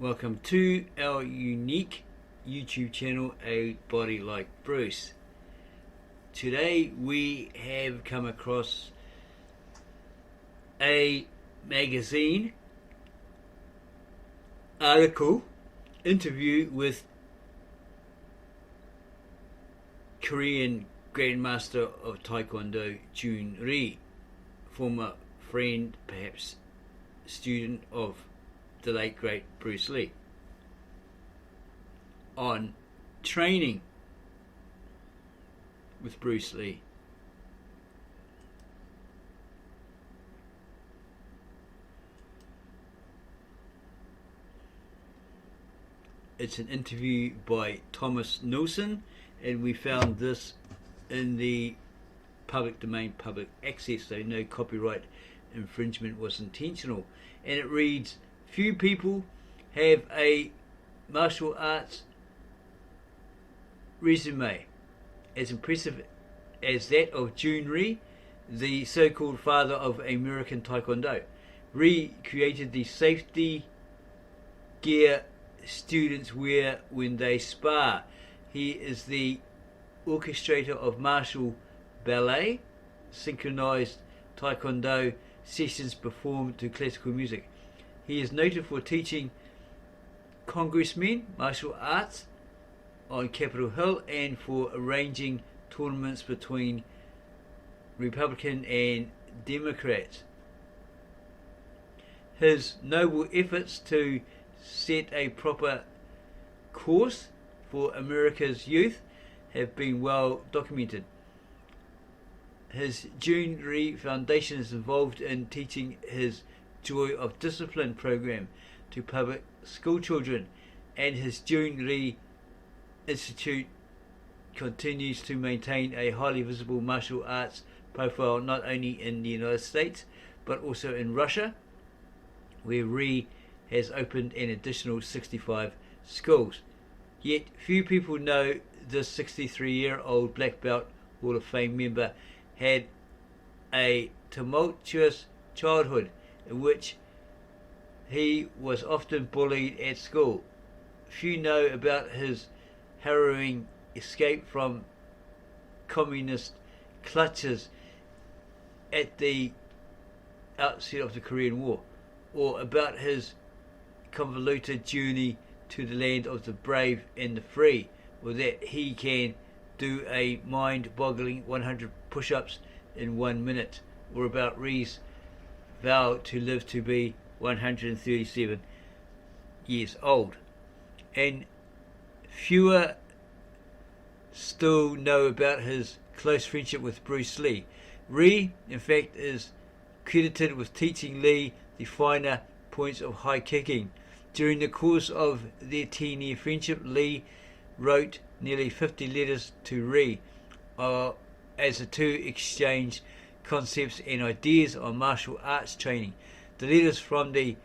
Welcome to our unique YouTube channel, A Body Like Bruce. Today we have come across a magazine article interview with Korean Grandmaster of Taekwondo Jhoon Rhee, former friend, perhaps student of the late great Bruce Lee, on training with Bruce Lee. It's an interview by Thomas Nilsson, and we found this in the public domain, public access, so no copyright infringement was intentional. And it reads, few people have a martial arts resume as impressive as that of Jhoon Rhee, the so-called father of American Taekwondo. Rhee created the safety gear students wear when they spar. He is the orchestrator of martial ballet, synchronized Taekwondo sessions performed to classical music. He is noted for teaching congressmen martial arts on Capitol Hill and for arranging tournaments between Republican and Democrats. His noble efforts to set a proper course for America's youth have been well documented. His Jhoon Rhee Foundation is involved in teaching his Joy of Discipline program to public school children, and his Jhoon Rhee Institute continues to maintain a highly visible martial arts profile not only in the United States but also in Russia, where Rhee has opened an additional 65 schools. Yet few people know this 63-year-old black belt Hall of Fame member had a tumultuous childhood in which he was often bullied at school. Few know about his harrowing escape from communist clutches at the outset of the Korean War, or about his convoluted journey to the land of the brave and the free, or that he can do a mind-boggling 100 push-ups in 1 minute, or about Rhee's vow to live to be 137 years old. And fewer still know about his close friendship with Bruce Lee. Rhee, in fact, is credited with teaching Lee the finer points of high kicking. During the course of their 10-year friendship, Lee wrote nearly 50 letters to Rhee as the two exchanged concepts and ideas on martial arts training. The letters form the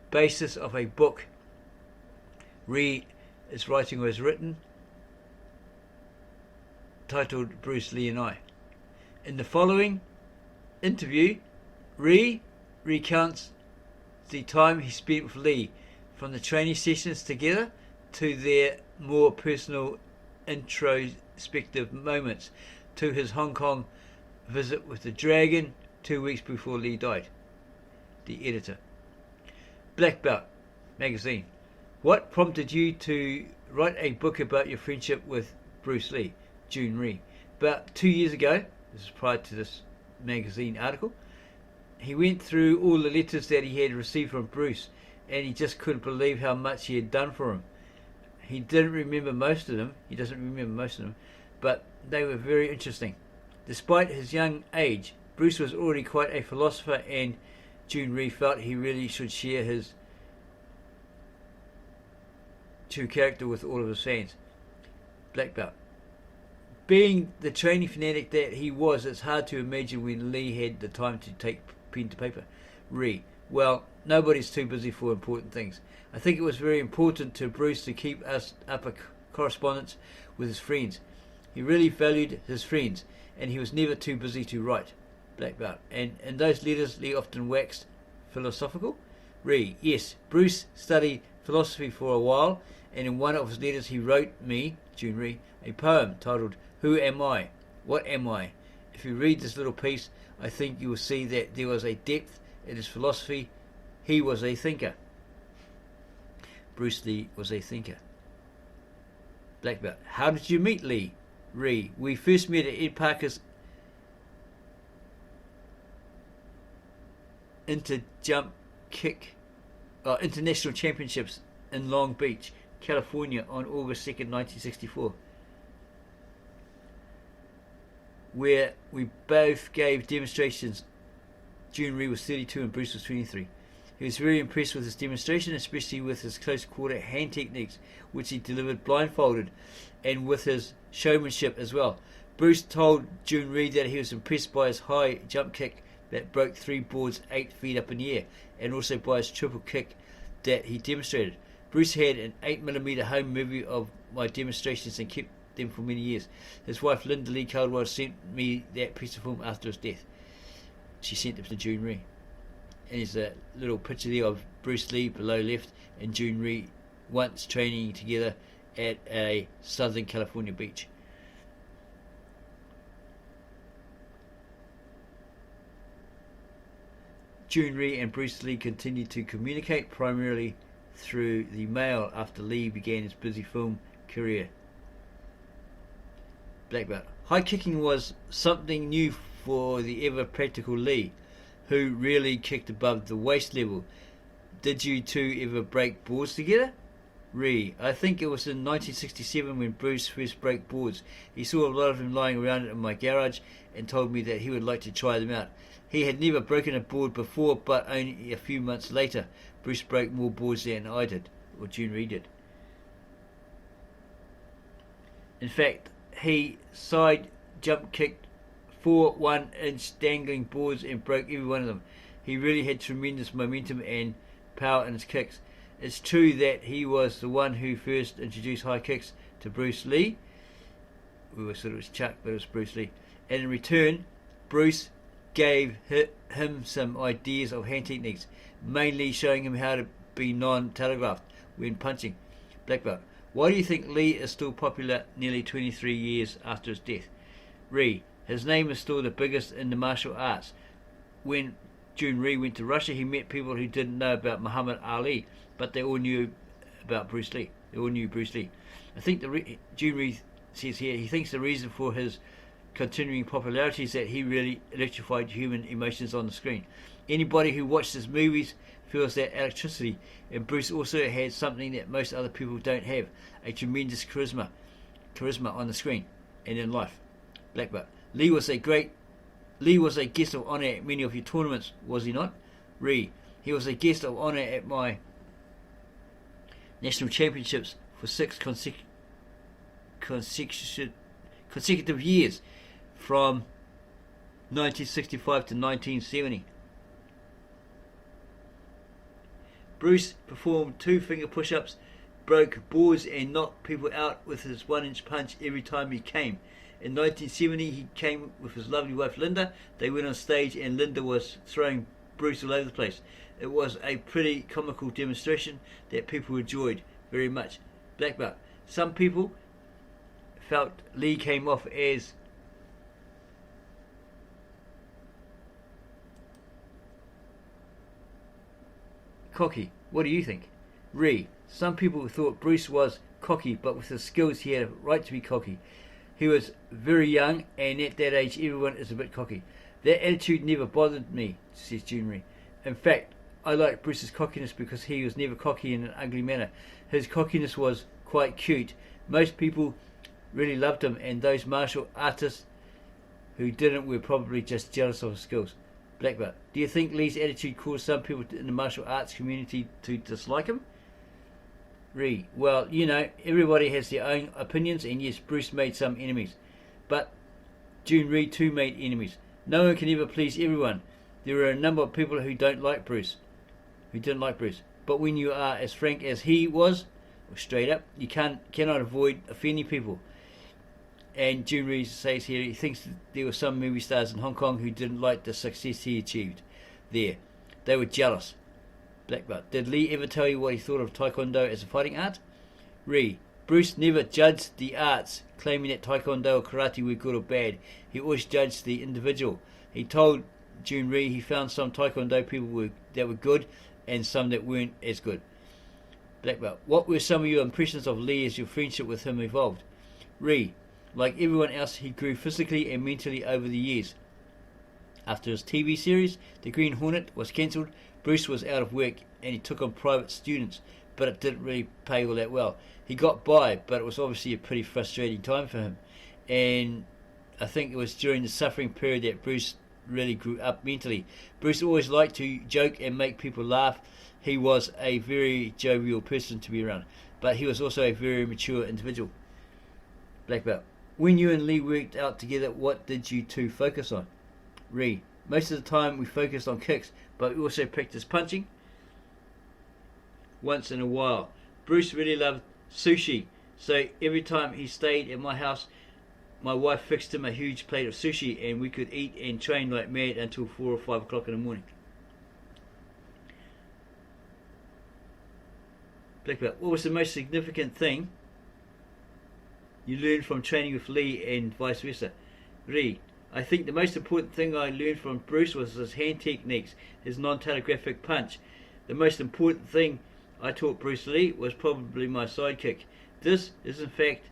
basis of a book Rhee is writing or has written, titled Bruce Lee and I. In the following interview, Rhee recounts the time he spent with Lee, from the training sessions together to their more personal introspective moments, to his Hong Kong visit with the Dragon 2 weeks before Lee died. The editor. Black Belt magazine. What prompted you to write a book about your friendship with Bruce Lee, Jhoon Rhee? About 2 years ago, this is prior to this magazine article, he went through all the letters that he had received from Bruce, and he just couldn't believe how much he had done for him. He didn't remember most of them. He doesn't remember most of them, but they were very interesting. Despite his young age, Bruce was already quite a philosopher, and Jhoon Rhee felt he really should share his true character with all of his fans. Black belt. Being the training fanatic that he was, it's hard to imagine when Lee had the time to take pen to paper. Rhee. Well, nobody's too busy for important things. I think it was very important to Bruce to keep us up a correspondence with his friends. He really valued his friends, and he was never too busy to write. Black belt. And in those letters, Lee often waxed philosophical. Rhee. Yes, Bruce studied philosophy for a while, and in one of his letters he wrote me, Jhoon Rhee, a poem titled "Who Am I? What Am I?" If you read this little piece, I think you will see that there was a depth in his philosophy. He was a thinker. Bruce Lee was a thinker. Black belt. How did you meet Lee? Rhee. We first met at Ed Parker's International Championships in Long Beach, California on August 2nd, 1964, where we both gave demonstrations. Jhoon Rhee was 32 and Bruce was 23. He was very impressed with his demonstration, especially with his close quarter hand techniques, which he delivered blindfolded, and with his showmanship as well. Bruce told Jhoon Rhee that he was impressed by his high jump kick that broke 3 boards 8 feet up in the air, and also by his triple kick that he demonstrated. Bruce had an 8mm home movie of my demonstrations and kept them for many years. His wife Linda Lee Caldwell sent me that piece of film after his death. She sent it to Jhoon Rhee. And there's a little picture there of Bruce Lee below left and Jhoon Rhee once training together at a Southern California beach. Jhoon Rhee and Bruce Lee continued to communicate primarily through the mail after Lee began his busy film career. Black belt. High kicking was something new for the ever practical Lee, who really kicked above the waist level. Did you two ever break boards together? Rhee. I think it was in 1967 when Bruce first broke boards. He saw a lot of them lying around in my garage and told me that he would like to try them out. He had never broken a board before, but only a few months later, Bruce broke more boards than I did, or Jhoon Rhee did. In fact, he side jump kicked 4 1-inch dangling boards and broke every one of them. He really had tremendous momentum and power in his kicks. It's true that he was the one who first introduced high kicks to Bruce Lee. We were sort of Chuck, but it was Bruce Lee. And in return, Bruce gave him some ideas of hand techniques, mainly showing him how to be non-telegraphed when punching. Black belt. Why do you think Lee is still popular nearly 23 years after his death? Rhee. His name is still the biggest in the martial arts. When Jhoon Rhee went to Russia, he met people who didn't know about Muhammad Ali, but they all knew about Bruce Lee. They all knew Bruce Lee. I think Jhoon Rhee says here he thinks the reason for his continuing popularity is that he really electrified human emotions on the screen. Anybody who watched his movies feels that electricity, and Bruce also had something that most other people don't have, a tremendous charisma on the screen and in life. Black belt. Lee was a guest of honour at many of your tournaments, was he not? Rhee. He was a guest of honour at my national championships for 6 consecutive years, from 1965 to 1970. Bruce performed 2-finger push-ups, broke boards and knocked people out with his 1-inch punch every time he came. In 1970 he came with his lovely wife Linda. They went on stage and Linda was throwing Bruce all over the place. It was a pretty comical demonstration that people enjoyed very much. Black belt. Some people felt Lee came off as cocky. What do you think? Rhee. Some people thought Bruce was cocky, but with his skills he had a right to be cocky. He was very young, and at that age everyone is a bit cocky. That attitude never bothered me, says Jhoon Rhee. In fact, I like Bruce's cockiness because he was never cocky in an ugly manner. His cockiness was quite cute. Most people really loved him, and those martial artists who didn't were probably just jealous of his skills. Black belt. Do you think Lee's attitude caused some people in the martial arts community to dislike him? Rhee. Well, you know, everybody has their own opinions, and yes, Bruce made some enemies, but Jhoon Rhee too made enemies. No one can ever please everyone. There are a number of people who didn't like Bruce. But when you are as frank as he was, or straight up, you cannot avoid offending people. And Jhoon Rhee says here he thinks that there were some movie stars in Hong Kong who didn't like the success he achieved there. They were jealous. Black belt. Did Lee ever tell you what he thought of Taekwondo as a fighting art? Rhee. Bruce never judged the arts, claiming that Taekwondo or karate were good or bad. He always judged the individual. He told Jhoon Rhee he found some Taekwondo people that were good and some that weren't as good. Black belt. What were some of your impressions of Lee as your friendship with him evolved? Rhee. Like everyone else, he grew physically and mentally over the years. After his TV series, The Green Hornet, was cancelled, Bruce was out of work and he took on private students, but it didn't really pay all that well. He got by, but it was obviously a pretty frustrating time for him. And I think it was during the suffering period that Bruce really grew up mentally. Bruce always liked to joke and make people laugh. He was a very jovial person to be around, but he was also a very mature individual. Black belt. When you and Lee worked out together, what did you two focus on? Rhee. Most of the time we focused on kicks, but we also practiced punching once in a while. Bruce really loved sushi, so every time he stayed at my house, my wife fixed him a huge plate of sushi and we could eat and train like mad until 4 or 5 o'clock in the morning. Black belt. What was the most significant thing you learned from training with Lee and vice versa? Rhee. I think the most important thing I learned from Bruce was his hand techniques, his non-telegraphic punch. The most important thing I taught Bruce Lee was probably my side kick. This is in fact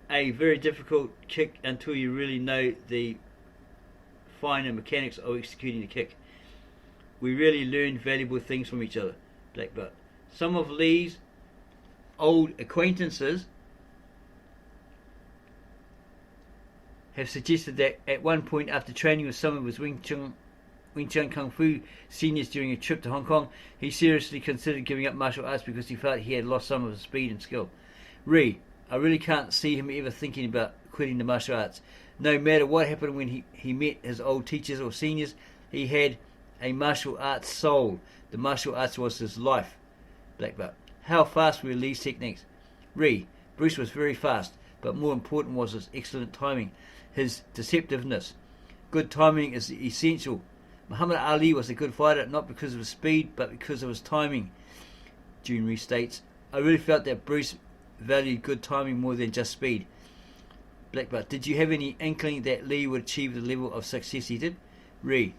a very difficult kick until you really know the finer mechanics of executing the kick. We really learned valuable things from each other. Black belt. Some of Lee's old acquaintances have suggested that at one point after training with some of his Wing Chun Kung Fu seniors during a trip to Hong Kong, he seriously considered giving up martial arts because he felt he had lost some of his speed and skill. Rhee. I really can't see him ever thinking about quitting the martial arts. No matter what happened when he met his old teachers or seniors, he had a martial arts soul. The martial arts was his life. Black belt. How fast were Lee's techniques? Rhee. Bruce was very fast, but more important was his excellent timing, his deceptiveness. Good timing is essential. Muhammad Ali was a good fighter not because of his speed, but because of his timing. Jhoon Rhee states, I really felt that Bruce valued good timing more than just speed. Black belt. Did you have any inkling that Lee would achieve the level of success he did? Rhee.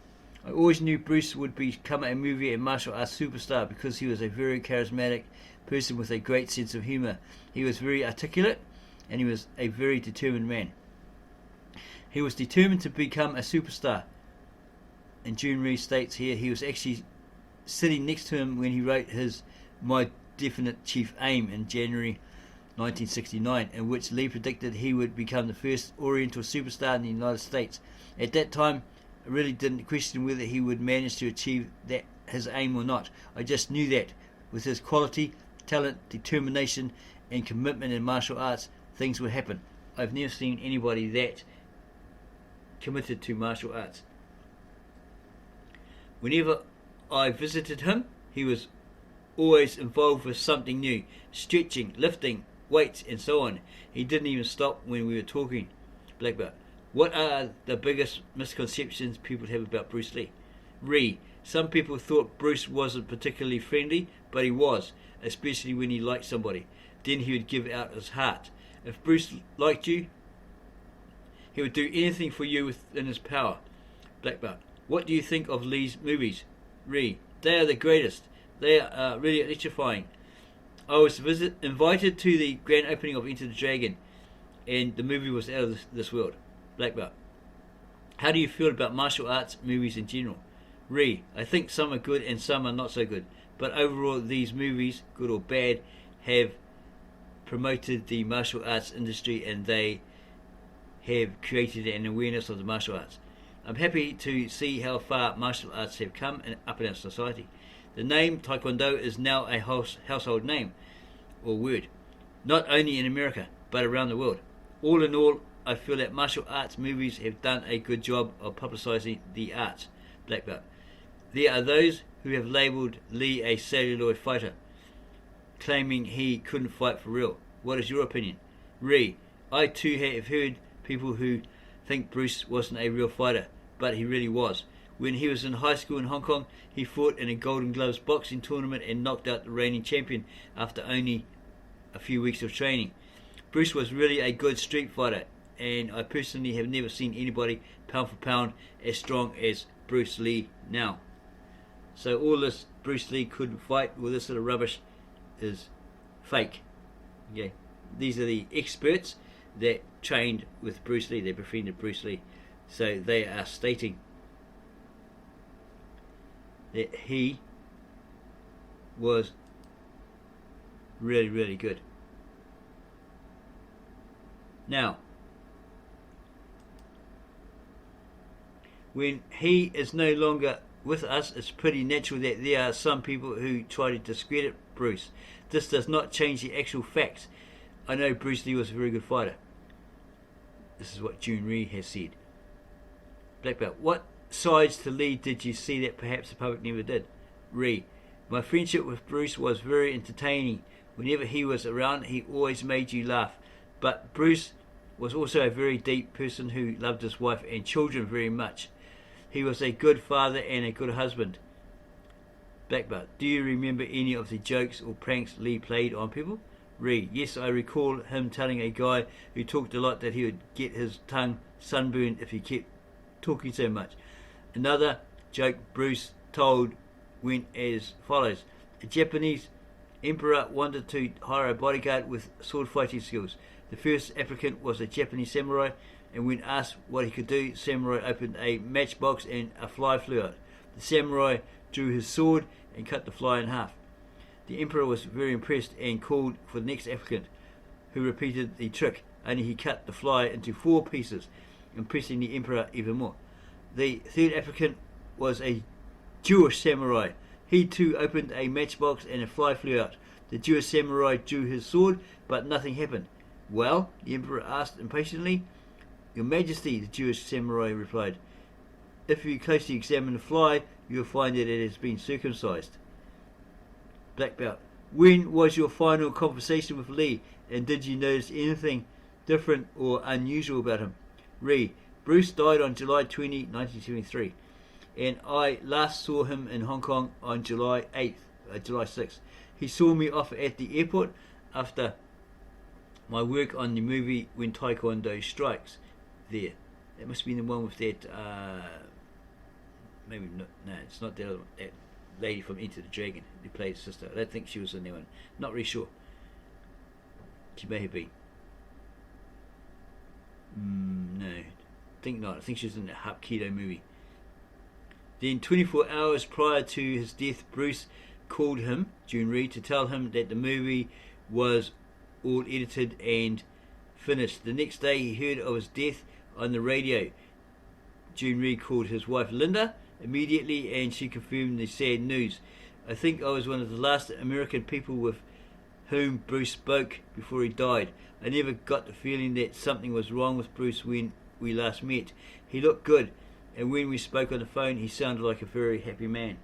I always knew Bruce would become a movie and martial arts superstar because he was a very charismatic person with a great sense of humour. He was very articulate and he was a very determined man. He was determined to become a superstar. And Jhoon Rhee states here he was actually sitting next to him when he wrote his My Definite Chief Aim in January 1969, in which Lee predicted he would become the first Oriental superstar in the United States. At that time, I really didn't question whether he would manage to achieve that his aim or not. I just knew that with his quality, talent, determination and commitment in martial arts, things would happen. I've never seen anybody that committed to martial arts. Whenever I visited him, he was always involved with something new, stretching, lifting, weights and so on. He didn't even stop when we were talking. Black belt. What are the biggest misconceptions people have about Bruce Lee? Rhee. Some people thought Bruce wasn't particularly friendly, but he was, especially when he liked somebody. Then he would give out his heart. If Bruce liked you, he would do anything for you within his power. Black belt. What do you think of Lee's movies? Rhee. They are the greatest. They are really electrifying. I was invited to the grand opening of Enter the Dragon, and the movie was out of this world. Black belt. How do you feel about martial arts movies in general? Rhee. I think some are good and some are not so good, but overall these movies, good or bad, have promoted the martial arts industry and they have created an awareness of the martial arts. I'm happy to see how far martial arts have come up in our society. The name Taekwondo is now a household name or word, not only in America but around the world. All in all, I feel that martial arts movies have done a good job of publicising the arts. Black belt. There are those who have labelled Lee a celluloid fighter, claiming he couldn't fight for real. What is your opinion? Rhee. I too have heard people who think Bruce wasn't a real fighter, but he really was. When he was in high school in Hong Kong, he fought in a Golden Gloves boxing tournament and knocked out the reigning champion after only a few weeks of training. Bruce was really a good street fighter, and I personally have never seen anybody pound for pound as strong as Bruce Lee now. So all this Bruce Lee couldn't fight, all this sort of rubbish is fake. Okay, these are the experts that trained with Bruce Lee, they befriended Bruce Lee. So they are stating that he was really, really good. Now, when he is no longer with us, it's pretty natural that there are some people who try to discredit Bruce. This does not change the actual facts. I know Bruce Lee was a very good fighter. This is what Jhoon Rhee has said. Black belt. What sides to Lee did you see that perhaps the public never did? Rhee. My friendship with Bruce was very entertaining. Whenever he was around, he always made you laugh. But Bruce was also a very deep person who loved his wife and children very much. He was a good father and a good husband. Black belt. Do you remember any of the jokes or pranks Lee played on people? Rhee. Yes, I recall him telling a guy who talked a lot that he would get his tongue sunburned if he kept talking so much. Another joke Bruce told went as follows. A Japanese emperor wanted to hire a bodyguard with sword fighting skills. The first applicant was a Japanese samurai, and when asked what he could do, the samurai opened a matchbox and a fly flew out. The samurai drew his sword and cut the fly in half. The emperor was very impressed and called for the next applicant, who repeated the trick, only he cut the fly into 4 pieces, impressing the emperor even more. The third applicant was a Jewish samurai. He too opened a matchbox and a fly flew out. The Jewish samurai drew his sword, but nothing happened. Well, the emperor asked impatiently. Your Majesty, the Jewish samurai replied, if you closely examine the fly, you will find that it has been circumcised. Black belt. When was your final conversation with Lee, and did you notice anything different or unusual about him? Rhee. Bruce died on July 20, 1973, and I last saw him in Hong Kong on July 6th. He saw me off at the airport after my work on the movie When Taekwondo Strikes there. That must have been the one with that, maybe not, no, it's not that other one, that lady from Enter the Dragon who played his sister. I don't think she was in that one. Not really sure. She may have been. No, I think not. I think she was in the Hapkido movie. Then 24 hours prior to his death, Bruce called him, Jhoon Rhee, to tell him that the movie was all edited and finished. The next day he heard of his death on the radio. Jhoon Rhee called his wife Linda immediately and she confirmed the sad news. I think I was one of the last American people with whom Bruce spoke before he died. I never got the feeling that something was wrong with Bruce when we last met. He looked good, and when we spoke on the phone he sounded like a very happy man.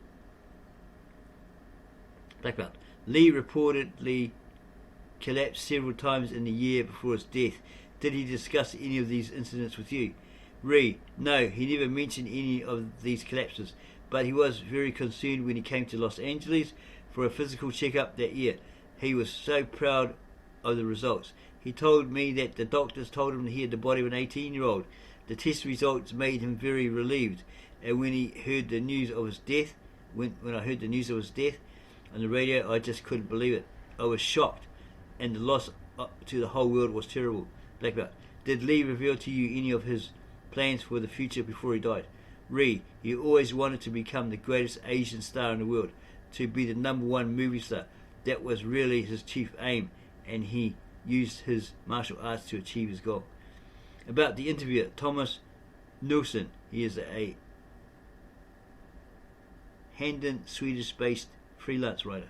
Black belt. Lee reportedly collapsed several times in the year before his death. Did he discuss any of these incidents with you? Rhee. No, he never mentioned any of these collapses, but he was very concerned when he came to Los Angeles for a physical checkup that year. He was so proud of the results. He told me that the doctors told him he had the body of an 18-year-old. The test results made him very relieved, and when he heard the news of his death, when I heard the news of his death on the radio, I just couldn't believe it. I was shocked, and the loss to the whole world was terrible. Black belt. Did Lee reveal to you any of his plans for the future before he died? Rhee. He always wanted to become the greatest Asian star in the world, to be the #1 movie star. That was really his chief aim, and he used his martial arts to achieve his goal. About the interviewer, Thomas Nilsson. He is a Handen, Swedish-based freelance writer.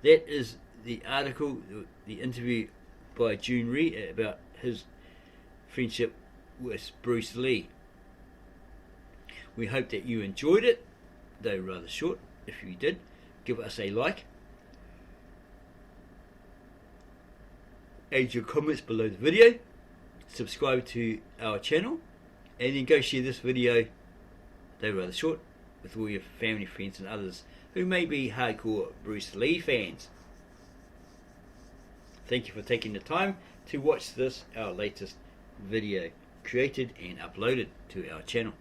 That is the article, the interview by Jhoon Rhee about his friendship with Bruce Lee. We hope that you enjoyed it, though rather short. If you did, give us a like. Add your comments below the video. Subscribe to our channel. And then go share this video, though rather short, with all your family, friends and others who may be hardcore Bruce Lee fans. Thank you for taking the time to watch this, our latest video, created and uploaded to our channel.